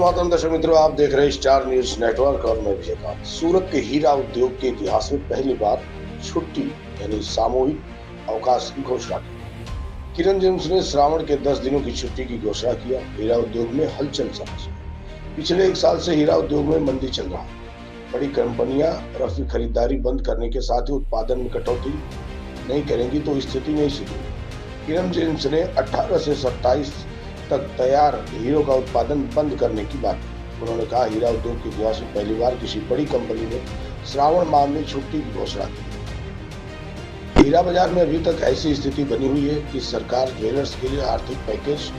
मातरम दर्शक मित्रों, आप देख रहे हैं स्टार न्यूज नेटवर्क और मैं विजयकांत। सूरत के हीरा उद्योग के इतिहास में पहली बार छुट्टी यानी सामूहिक अवकाश की घोषणा की। किरण जेम्स ने श्रावण के 10 दिनों की छुट्टी की घोषणा किया। हीरा उद्योग में हलचल समझ। पिछले एक साल से हीरा उद्योग में मंदी चल रहा है। बड़ी कंपनियां रफी खरीदारी बंद करने के साथ ही उत्पादन में कटौती नहीं करेंगी तो स्थिति नहीं सुधरेगी। किरण जेम्स ने 18 से 27 तक तैयार हीरो का उत्पादन बंद करने की बात की। उन्होंने कहा, हीरा उद्योग के इतिहास में पहली बार किसी बड़ी कंपनी ने श्रावण माह में छुट्टी की घोषणा की। हीरा बाजार में अभी तक ऐसी स्थिति बनी हुई है कि सरकार ज्वेलर्स के लिए आर्थिक पैकेज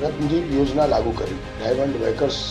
रत्नदीप योजना लागू करेगी। Diamond makers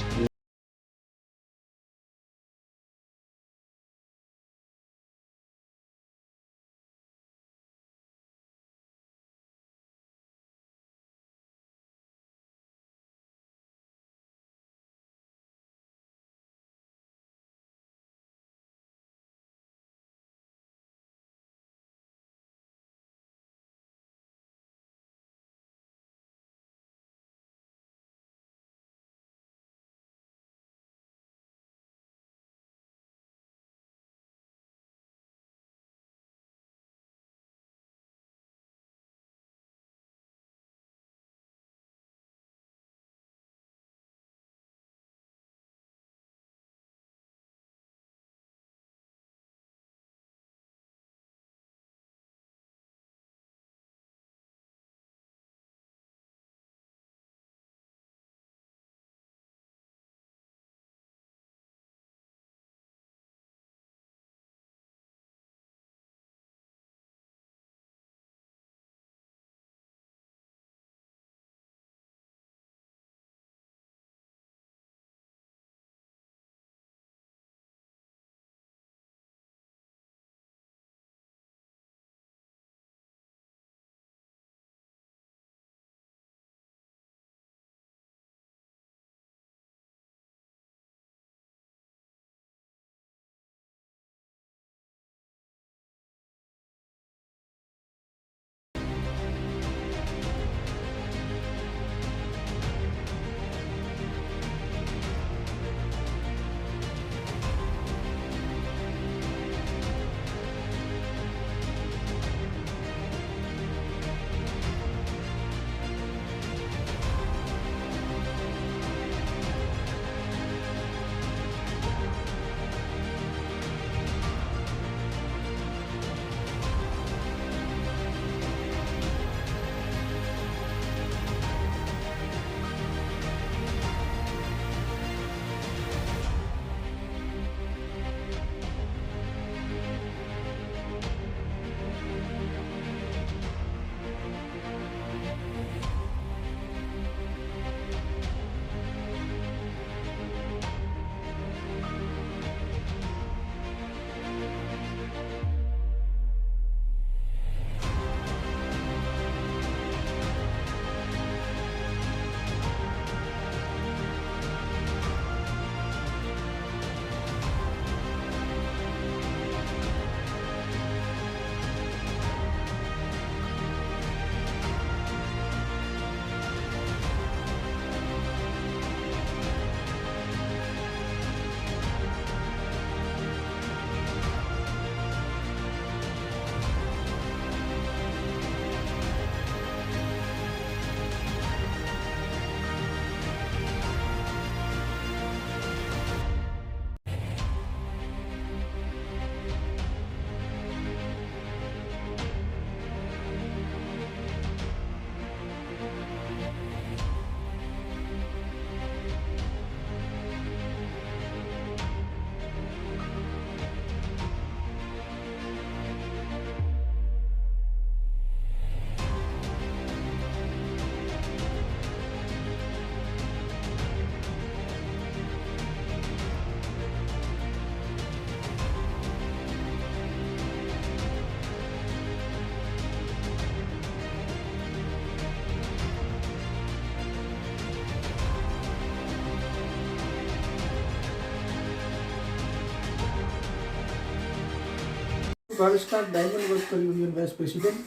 Bhaveshkant diamond worker union vice president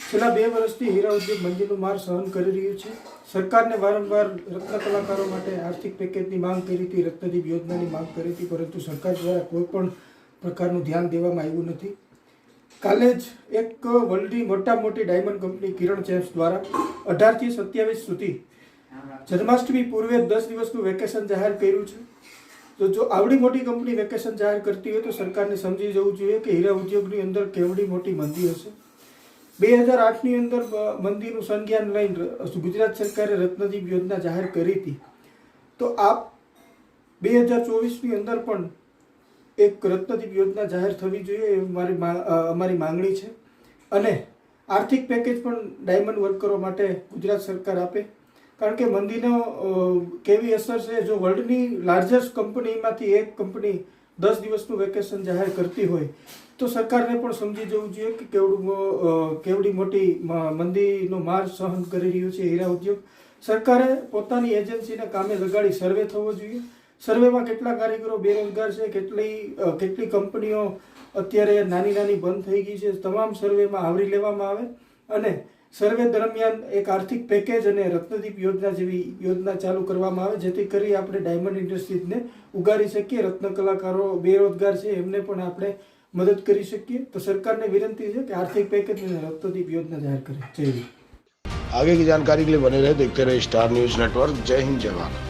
છેલ્લા 2 વર્ષથી હીરા ઉદ્યોગ મંદીનું માર સહન કરી રહ્યું છે। સરકારને વારંવાર રત્ન કલાકારો માટે આર્થિક પેકેજની માંગ કરી હતી, રત્નદીપ યોજનાની માંગ કરી હતી, પરંતુ સરકાર દ્વારા કોઈ પણ પ્રકારનું ધ્યાન દેવામાં આવ્યું નથી. કાલે જ એક વર્લ્ડની મોટી ડાયમંડ કંપની કિરણ જેમ્સ દ્વારા 18 થી 27 સુધી જન્માષ્ટમી પૂર્વે 10 દિવસનું વેકેશન જાહેર કર્યું છે. તો જો આવડી મોટી કંપની વેકેશન જાહેર કરતી હોય તો સરકારને સમજી જવું જોઈએ કે હીરા ઉદ્યોગની અંદર કેવડી મોટી મંદી હશે. 2008ની અંદર મંદીનું સંજ્ઞાન લઈને ગુજરાત સરકારે રત્નદીપ યોજના જાહેર કરી હતી. તો આ 2024ની અંદર પણ એક રત્નદીપ યોજના જાહેર થવી જોઈએ એ અમારી માંગણી છે. અને આર્થિક પેકેજ પણ ડાયમંડ વર્કરો માટે ગુજરાત સરકાર આપે, કારણ કે મંદીનો કેવી અસર છે. જો વર્લ્ડની લાર્જેસ્ટ કંપનીમાંથી એક કંપની 10 દિવસનું વેકેશન જાહેર કરતી હોય તો સરકારને પણ સમજી જવું જોઈએ કે કેવડી મોટી મંદીનો માર સહન કરી રહ્યું છે હીરા ઉદ્યોગ. સરકારે પોતાની એજન્સીને કામે લગાડી સર્વે થવો જોઈએ. સર્વેમાં કેટલા કારીગરો બેરોજગાર છે, કેટલી કંપનીઓ અત્યારે નાની બંધ થઈ ગઈ છે, તમામ સર્વેમાં આવરી લેવામાં આવે અને સર્વે દરમિયાન એક આર્થિક પેકેજ અને રત્નદીપ યોજના જેવી યોજના ચાલુ કરવામાં આવે, જેથી કરી આપણે ડાયમંડ ઇન્ડસ્ટ્રીઝને ઉગારી શકીએ. રત્ન કલાકારો બેરોજગાર છે એમને પણ આપણે મદદ કરી શકીએ. તો સરकारने विनती है कि आर्थिक पैकेज में रत्नदीप योजना जाहिर करे. जय हिंद. आगे की जानकारी के लिए बने रहे, देखते रहे स्टार न्यूज नेटवर्क. जय हिंद, जय भारत.